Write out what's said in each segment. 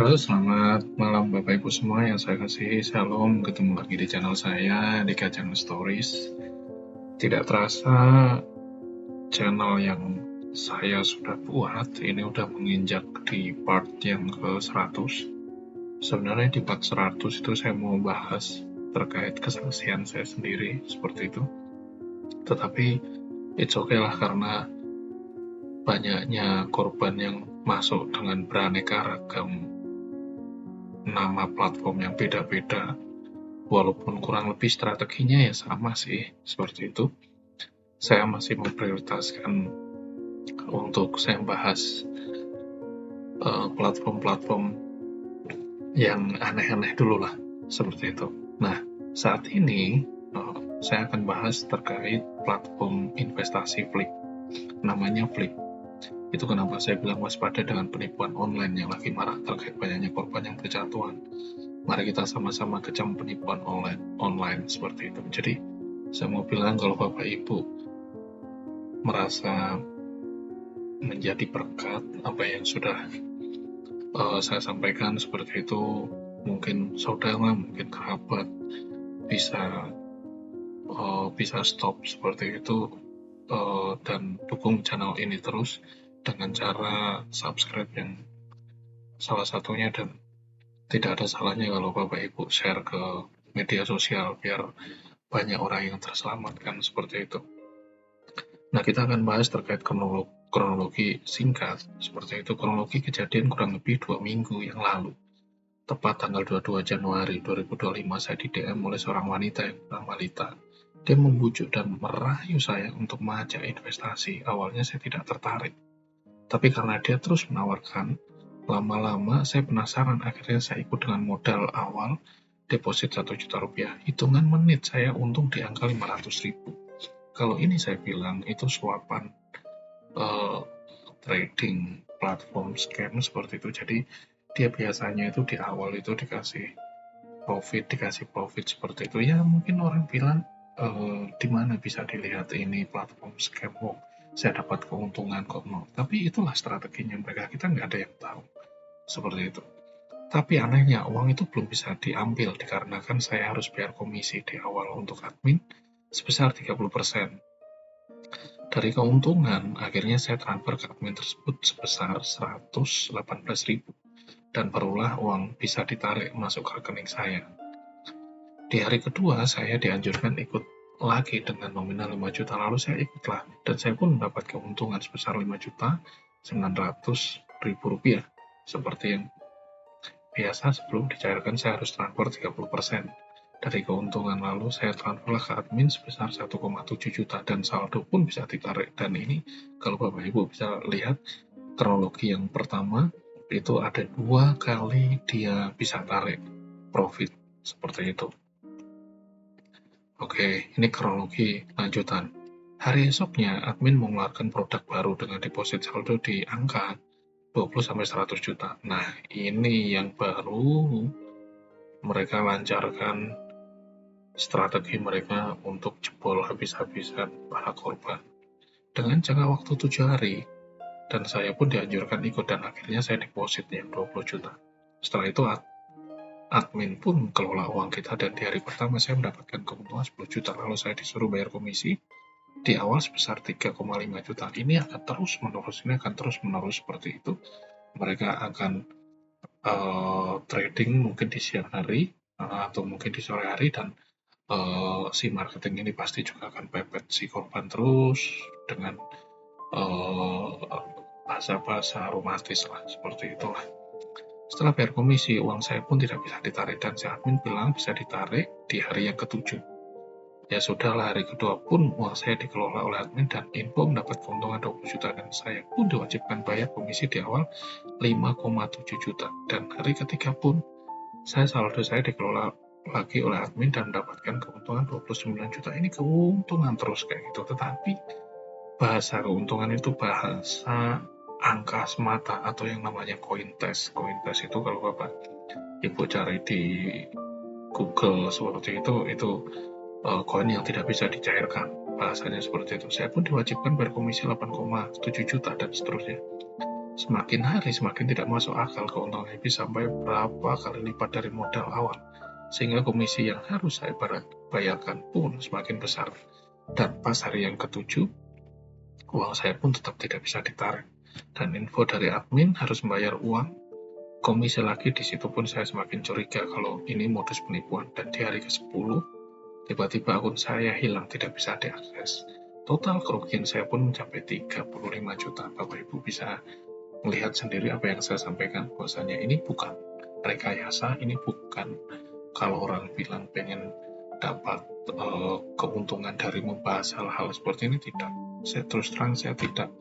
Halo, selamat malam Bapak Ibu semua yang saya kasihi. Shalom, ketemu lagi di channel saya di Channel Stories. Tidak terasa channel yang saya sudah buat ini udah menginjak di part yang ke-100. Sebenarnya di part 100 itu saya mau bahas terkait kesaksian saya sendiri seperti itu. Tetapi it's okay lah, karena banyaknya korban yang masuk dengan beraneka ragam nama platform yang beda-beda. Walaupun kurang lebih strateginya ya sama sih, seperti itu. Saya masih memprioritaskan untuk saya bahas platform-platform yang aneh-aneh dulu lah, seperti itu. Nah, saat ini saya akan bahas terkait platform investasi Flip. Namanya Flip. Itu kenapa saya bilang waspada dengan penipuan online yang lagi marak terkait banyaknya korban yang berjatuhan. Mari kita sama-sama kejam penipuan online seperti itu. Jadi, saya mau bilang kalau Bapak Ibu merasa menjadi berkat apa yang sudah saya sampaikan seperti itu, mungkin saudara, mungkin kerabat bisa stop seperti itu, dan dukung channel ini terus dengan cara subscribe yang salah satunya, dan tidak ada salahnya kalau Bapak Ibu share ke media sosial biar banyak orang yang terselamatkan seperti itu. Nah, kita akan bahas terkait kronologi singkat seperti itu. Kronologi kejadian kurang lebih 2 minggu yang lalu, tepat tanggal 22 Januari 2025, saya di DM oleh seorang wanita yang bernama Lita. Dia membujuk dan merayu saya untuk mengajak investasi. Awalnya saya tidak tertarik, tapi karena dia terus menawarkan, lama-lama saya penasaran. Akhirnya saya ikut dengan modal awal deposit 1 juta rupiah. Hitungan menit saya untung di angka 500.000. Kalau ini saya bilang itu suapan trading platform scam seperti itu. Jadi dia biasanya itu di awal itu dikasih profit seperti itu. Ya mungkin orang bilang di mana bisa dilihat ini platform scam, saya dapat keuntungan kok. No. Tapi itulah strateginya mereka, kita nggak ada yang tahu seperti itu. Tapi anehnya uang itu belum bisa diambil dikarenakan saya harus bayar komisi di awal untuk admin sebesar 30%. Dari keuntungan, akhirnya saya transfer ke admin tersebut sebesar 118.000 dan barulah uang bisa ditarik masuk ke rekening saya. Di hari kedua, saya dianjurkan ikut lagi dengan nominal 5 juta, lalu saya ikutlah, dan saya pun mendapat keuntungan sebesar 5.900.000 rupiah. Seperti yang biasa, sebelum dicairkan saya harus transfer 30%. Dari keuntungan lalu saya transferlah ke admin sebesar 1,7 juta dan saldo pun bisa ditarik. Dan ini kalau Bapak Ibu bisa lihat kronologi yang pertama, itu ada 2 kali dia bisa tarik profit seperti itu. Oke, ini kronologi lanjutan. Hari esoknya admin mengeluarkan produk baru dengan deposit saldo di angka 20-100 juta. Nah, ini yang baru mereka lancarkan strategi mereka untuk jebol habis-habisan para korban dengan jangka waktu 7 hari, dan saya pun dianjurkan ikut, dan akhirnya saya deposit yang 20 juta. Setelah itu admin pun kelola uang kita, dan di hari pertama saya mendapatkan keuntungan 10 juta, lalu saya disuruh bayar komisi di awal sebesar 3,5 juta. Ini akan terus menerus seperti itu. Mereka akan trading mungkin di siang hari atau mungkin di sore hari, dan si marketing ini pasti juga akan pepet si korban terus dengan bahasa-bahasa romantis lah, seperti itulah. Setelah bayar komisi, uang saya pun tidak bisa ditarik, dan si admin bilang bisa ditarik di hari yang ke-7. Ya sudahlah, hari kedua pun uang saya dikelola oleh admin dan info mendapat keuntungan 20 juta, dan saya pun diwajibkan bayar komisi di awal 5,7 juta. Dan hari ketiga pun saldo saya dikelola lagi oleh admin dan mendapatkan keuntungan 29 juta. Ini keuntungan terus kayak gitu. Tetapi bahasa keuntungan itu bahasa angka semata atau yang namanya Cointest. Cointest itu kalau Bapak Ibu cari di Google seperti itu koin yang tidak bisa dicairkan. Bahasanya seperti itu. Saya pun diwajibkan bayar komisi 8,7 juta dan seterusnya. semakin hari semakin tidak masuk akal, keuntungannya bisa sampai berapa kali lipat dari modal awal, sehingga komisi yang harus saya bayarkan pun semakin besar. Dan pas hari yang ketujuh, uang saya pun tetap tidak bisa ditarik. Dan info dari admin harus membayar uang komisi lagi. Di situ pun saya semakin curiga kalau ini modus penipuan. Dan di hari ke-10, tiba-tiba akun saya hilang, tidak bisa diakses. Total kerugian saya pun mencapai 35 juta. Bapak Ibu bisa melihat sendiri apa yang saya sampaikan, bahwasanya ini bukan rekayasa, ini bukan kalau orang bilang pengen dapat keuntungan dari membahas hal-hal seperti ini, tidak. Saya terus terang, saya tidak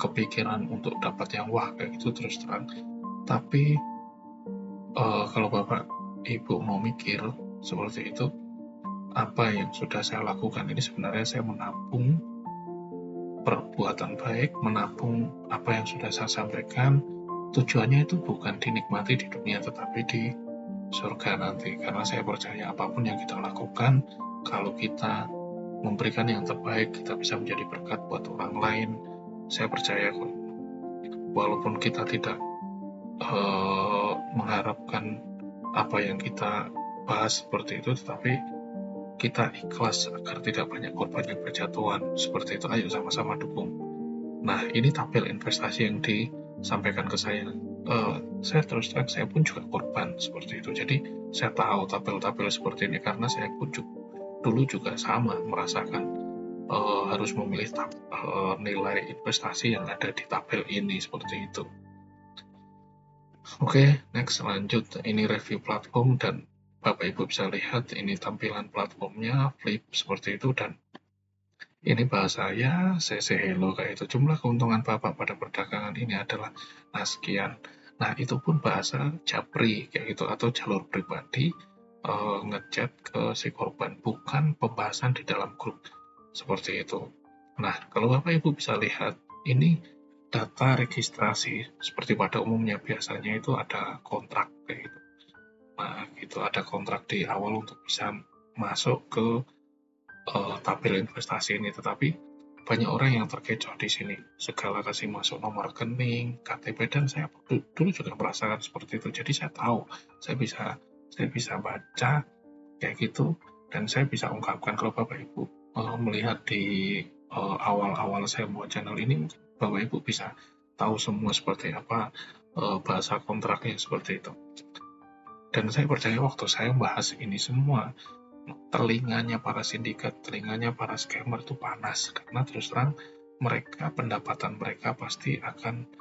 kepikiran untuk dapat yang wah kayak gitu, terus terang. Tapi kalau Bapak Ibu mau mikir seperti itu, apa yang sudah saya lakukan ini sebenarnya saya menabung perbuatan baik, menabung apa yang sudah saya sampaikan. Tujuannya itu bukan dinikmati di dunia, tetapi di surga nanti. Karena saya percaya apapun yang kita lakukan, kalau kita memberikan yang terbaik, kita bisa menjadi berkat buat orang lain. Saya percaya kok, walaupun kita tidak mengharapkan apa yang kita bahas seperti itu, tetapi kita ikhlas agar tidak banyak korban yang berjatuhan seperti itu. Ayo sama-sama dukung. Nah, ini tabel investasi yang disampaikan ke saya. Saya terus terang, saya pun juga korban seperti itu. Jadi saya tahu tabel-tabel seperti ini karena saya pun dulu juga sama merasakan harus memilih nilai investasi yang ada di tabel ini seperti itu. Oke, next lanjut. Ini review platform dan Bapak Ibu bisa lihat ini tampilan platformnya Flip seperti itu, dan ini bahasanya CC Hello kayak itu. Jumlah keuntungan Bapak pada perdagangan ini adalah sekian. Nah, itu pun bahasa Japri kayak gitu, atau jalur pribadi ngechat ke si korban, bukan pembahasan di dalam grup seperti itu. Nah, kalau Bapak Ibu bisa lihat, ini data registrasi seperti pada umumnya biasanya itu ada kontrak kayak gitu. Nah, itu ada kontrak di awal untuk bisa masuk ke tabel investasi ini, tetapi banyak orang yang terkecoh di sini. Segala kasih masuk nomor rekening, KTP, dan saya dulu juga merasakan seperti itu. Jadi saya tahu, saya bisa baca kayak gitu, dan saya bisa ungkapkan. Kalau Bapak Ibu melihat di awal-awal saya buat channel ini, Bapak Ibu bisa tahu semua seperti apa bahasa kontraknya seperti itu. Dan saya percaya waktu saya membahas ini semua, telinganya para sindikat, telinganya para scammer itu panas, karena terus terang mereka, pendapatan mereka pasti akan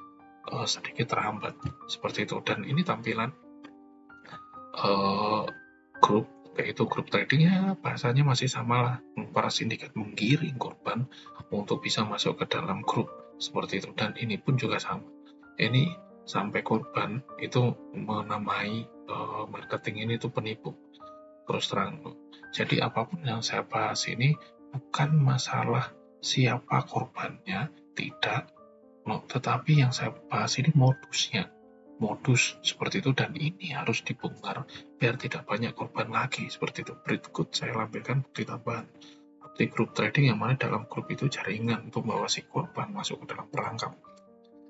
sedikit terhambat seperti itu. Dan ini tampilan grup, yaitu grup tradingnya bahasanya masih sama lah, para sindikat menggiring korban untuk bisa masuk ke dalam grup seperti itu. Dan ini pun juga sama, ini sampai korban itu menamai marketing ini tuh penipu, terus terang. Jadi apapun yang saya bahas ini bukan masalah siapa korbannya, tidak, tetapi yang saya bahas ini modusnya, modus seperti itu, dan ini harus dibongkar biar tidak banyak korban lagi seperti itu. Berikut saya lampirkan bukti tambahan, bukti grup trading yang mana dalam grup itu jaringan untuk membawa si korban masuk ke dalam perangkap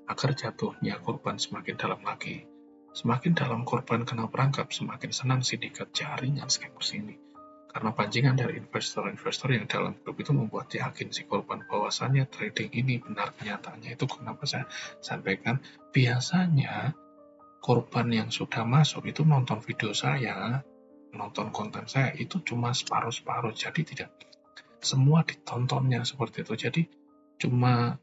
agar jatuhnya korban semakin dalam lagi. Semakin dalam korban kena perangkap, semakin senang sindikat jaringan scammers ini. Karena pancingan dari investor-investor yang dalam grup itu membuat yakin si korban bahwasannya trading ini benar kenyataannya. Itu kenapa saya sampaikan, biasanya korban yang sudah masuk itu nonton video saya, nonton konten saya itu cuma separuh-separuh, jadi tidak semua ditontonnya seperti itu. Jadi cuma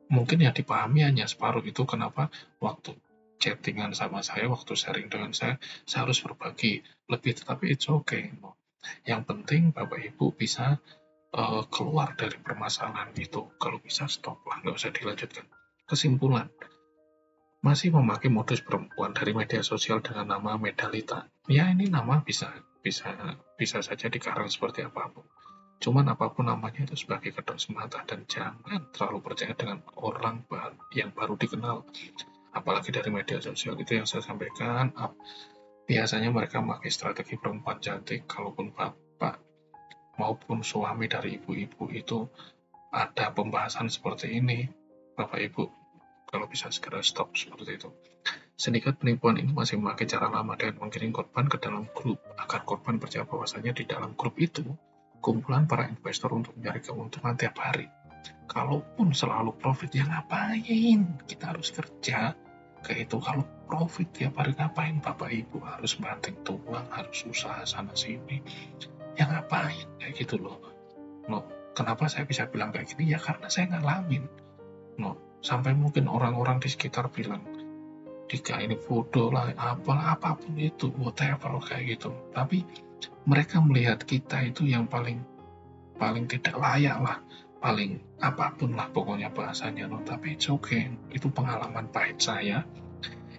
mungkin ya dipahami hanya separuh itu. Kenapa waktu chattingan sama saya, waktu sharing dengan saya harus berbagi lebih, tetapi it's okay. Yang penting Bapak Ibu bisa keluar dari permasalahan itu. Kalau bisa stop lah, nggak usah dilanjutkan. Kesimpulan, masih memakai modus perempuan dari media sosial dengan nama Medalita. Ya, ini nama bisa saja dikarang seperti apapun. Cuman apapun namanya itu sebagai kedok semata, dan jangan terlalu percaya dengan orang yang baru dikenal, apalagi dari media sosial. Itu yang saya sampaikan. Biasanya mereka memakai strategi perempuan cantik. Kalaupun bapak maupun suami dari ibu-ibu itu ada pembahasan seperti ini, Bapak Ibu kalau bisa segera stop seperti itu. Sindikat penipuan ini masih memakai cara lama dengan mengirim korban ke dalam grup agar korban percaya bahwasanya di dalam grup itu kumpulan para investor untuk mencari keuntungan tiap hari. Kalaupun selalu profit, ya ngapain kita harus kerja kayak itu? Kalau profit tiap hari ngapain Bapak Ibu harus banting tulang, harus usaha sana sini, ya ngapain kayak gitu loh. No, kenapa saya bisa bilang kayak gini? Ya karena saya ngalamin. No, sampai mungkin orang-orang di sekitar bilang Dika ini bodoh lah, apapun itu, whatever kayak gitu. Tapi mereka melihat kita itu yang paling paling tidak layak lah, paling apapun lah pokoknya bahasanya. No, tapi it's okay. Itu pengalaman pahit saya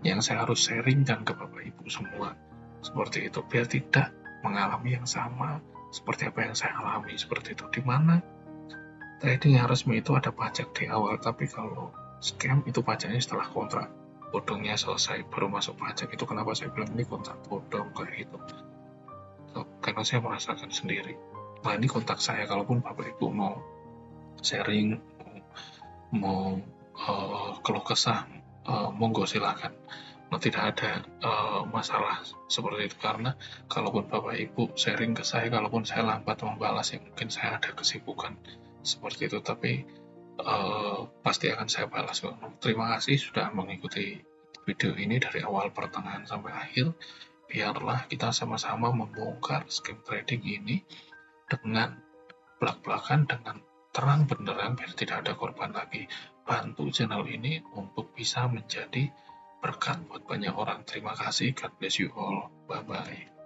yang saya harus sharingkan ke Bapak Ibu semua. Seperti itu, biar tidak mengalami yang sama seperti apa yang saya alami seperti itu. Dimana trading yang resmi itu ada pajak di awal, tapi kalau scam itu pajaknya setelah kontrak bodongnya selesai baru masuk pajak. Itu kenapa saya bilang ini kontrak bodong kayak gitu. So, karena saya merasakan sendiri. Nah, ini kontak saya, kalaupun Bapak Ibu mau sharing, mau keluh kesah, monggo silakan. Nah, tidak ada masalah seperti itu, karena kalaupun Bapak Ibu sharing ke saya, kalaupun saya lambat membalas, ya mungkin saya ada kesibukan seperti itu, tapi pasti akan saya balas. Terima kasih sudah mengikuti video ini dari awal, pertengahan, sampai akhir. Biarlah kita sama-sama membongkar scam trading ini dengan belak-belakan, dengan terang benderang, biar tidak ada korban lagi. Bantu channel ini untuk bisa menjadi berkat buat banyak orang. Terima kasih. God bless you all. Bye-bye.